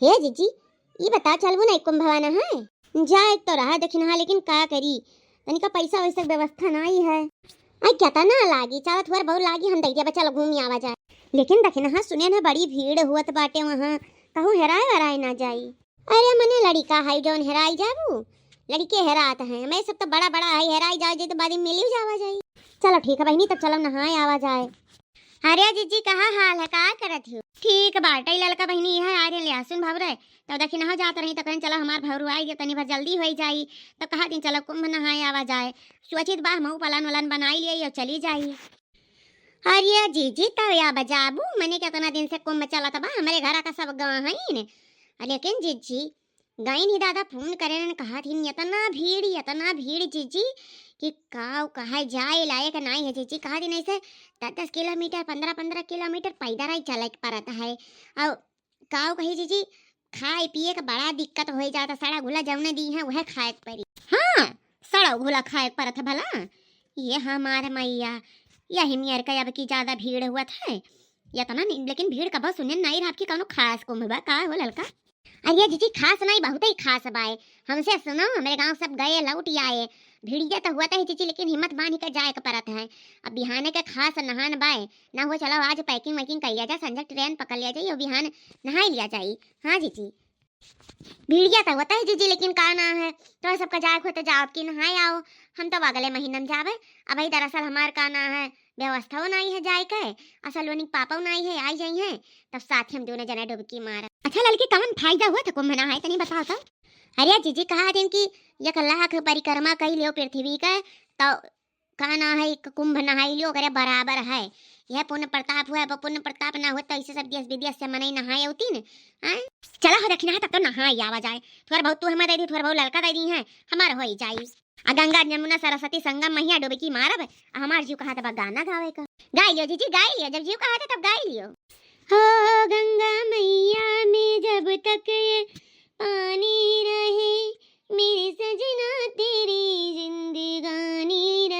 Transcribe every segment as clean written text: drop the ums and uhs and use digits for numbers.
हे जीजी ये बता चलबो ना कुंभ भवाना है जाए तो रहा दक्षिणा लेकिन का करी तनिका पैसा वैसा व्यवस्था नहीं है। आई क्या ना लागी चावत थोड़ा बहुत लागी हम दैया बच्चा घूम आवा जाए लेकिन दक्षिणा सुने ना बड़ी भीड़ हुआ बाटे वहाँ कहूँ हेराए वराए ना जाई। अरे मने लड़का है जौन हेराई जाबू लड़के हेरात हैं मैं सब तो बड़ा बड़ा है हेराई जाओ जे तो बाद में मिली जावा जाई। चलो ठीक है बहनी तब चलो नहाए आवा जाए। अरे जीजी कहाँ हाल है का करत हो ठीक बाटे लड़का बहनी है आ रे ले सुन भाव रे तब देखी नहा जात रही तो कहन चलो हमार भवरू आई तनी भर जल्दी हो जाई तो कहा दिन चलो कुंभ नहाए आवा जाए सुचित बा मऊ पलान वलान बनाई लिए और चली जाई। अरे जीजी तब या बजाबू मने कितना दिन से कुंभ चला था बा हमारे घर का सब गाँव है लेकिन जीजी गई नहीं दादा फोन करे कहा थी इतना भीड़ जीजी कि काव कहा जाए लायक नहीं है जीजी कहा थी नहीं से 10 किलोमीटर 15 किलोमीटर पैदल ही चले पड़ता है और काव कही जीजी खाए पिए का बड़ा दिक्कत हो जाता सड़ा घुला जमने दी है वह खाए पड़ी। हाँ सड़ा घुला खाए पड़ता भला ये हमारे मैया यही मेयर का अब की ज्यादा भीड़ हुआ था या तो ना लेकिन भीड़ का बस सुने नहीं रहा आपकी कौनो खास कुंभ बा का हो लड़का। अरे जीजी खास नहीं बहुत ही खास बाए हमसे सुनो हमारे गांव सब गए लौट आए भीड़िया तो हुआ था जीजी लेकिन हिम्मत बांध कर जाए परत है अब बिहाने के खास नहान बाए ना हो चलो आज पैकिंग वैकिंग कर लिया जाए संजय ट्रेन पकड़ लिया जाए और बिहान नहा लिया जाए। हाँ जीजी भीड़िया तो होता है जीजी लेकिन का ना है तो सबका जाए हो तो जाओ कि नहाए आओ हम तो अगले महीने में जावे अब भाई दरअसल हमार का ना है व्यवस्था नहीं है जाए के असल वनिक पापा नहीं है आई जाई है तब साथ हम दोनों जना डुबकी मार। अच्छा लड़की कौन फायदा हुआ था कुंभ नहाए तनी बताओ तो। अरे जीजी कहा दिन की 1 लाख परिक्रमा कर लियो पृथ्वी का तो कहना है कुंभ नहाई लियो करे बराबर है यह पुण्य प्रताप हुआ पुण्य प्रताप ना हो तो ऐसे सब देश विदेश से मनाई नहाए होती न चला हो रखना है तब तो नहाई आवा जाए थोड़ा बहुत तू हमें दे दी थोड़ा बहुत लड़का दे दी है हमार हो जाए गंगा जमुना सरस्वती संगम मैया डुबकी मारब हमार जीव कहा था गाना गावे का गाय लियो जीजी गाय लियो जब जीव कहा था तब गाय लियो। हो गंगा मैया में जब तक ये पानी रहे मेरे सजना तेरी जिंदगानी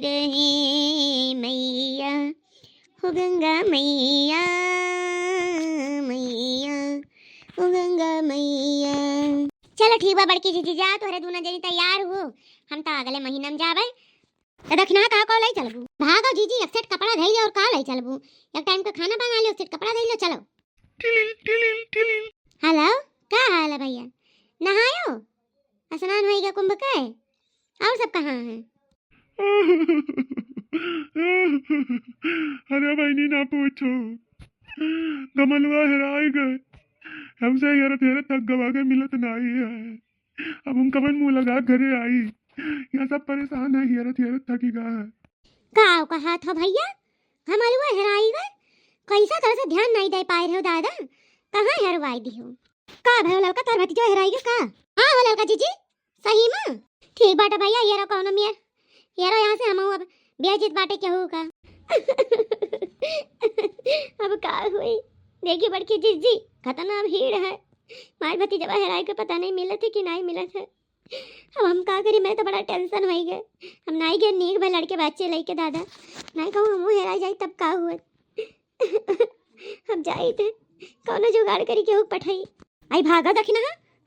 रहे मैया हो गंगा मैया हो गंगा मैया। चलो ठीक बा बड़की जीजी जा तोहरे दूना जनी तैयार हो हम तो अगले महीने में जाबे तो दक्षिणा का को ले चलबू भागो जीजी एक सेट कपड़ा धइ ले और का ले चलबू एक टाइम का खाना बना लियो सेट कपड़ा धइ लो चलो। हेलो का हाल है भैया नहायो स्नान होइगा कुंभ का और सब कहाँ है। अरे बहनी ना पूछो कमलवा हेराई गए हमसे हेरत थक गवा के मिलत नहीं है अब हम कमन मुंह लगा घरे आई यहाँ सब परेशान है हेरत थकी गा है। का कहा था भैया हमारी वो हेराई गए कैसा तरह से ध्यान नहीं दे पाए रहे हो दादा कहाँ हेरवाई दी हो का भयो लड़का तार भतीजो हेराई गए का। हाँ हो लड़का जीजी सही में ठीक बाटे भैया ये रो कौन मेयर ये रो यहाँ से हम अब बेजित बाटे क्या होगा। अब का हुई देखी बड़की जीजी खतना भीड़ है मार भतीजा हेराई के पता नहीं मिलत है कि नहीं मिलत है अब हम का करी मैं तो बड़ा टेंशन हो गए हम नहीं गए नीक भाई लड़के बच्चे लेके दादा नहीं कहूँ हम हेराई जाई तब का हुआ। हम जाई थे कौन जुगाड़ करी के पठाई आई भागा दखना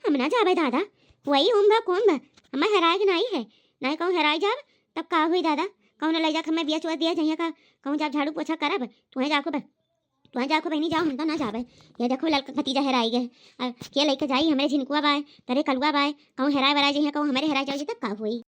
हम ना जाबे दादा वही उम्र कुंभ हमें हेराए नहीं है नहीं कहूँ हेराई जाब तब का हुई दादा कहूँ ले जा हमें बिया चुआ दिया जाइए का कहूँ जब झाड़ू पोछा करब तुम्हें जाको बहनी जाओ हम तो ना जाबे ये देखो लड़का भतीजा हेराई गए के लेके जाई हमारे झिनकुआ बाय तरे कलुआ बाय कहूँ हेराए वराए जाइए कहूँ हमारे हेराए जाओ तब का हुई।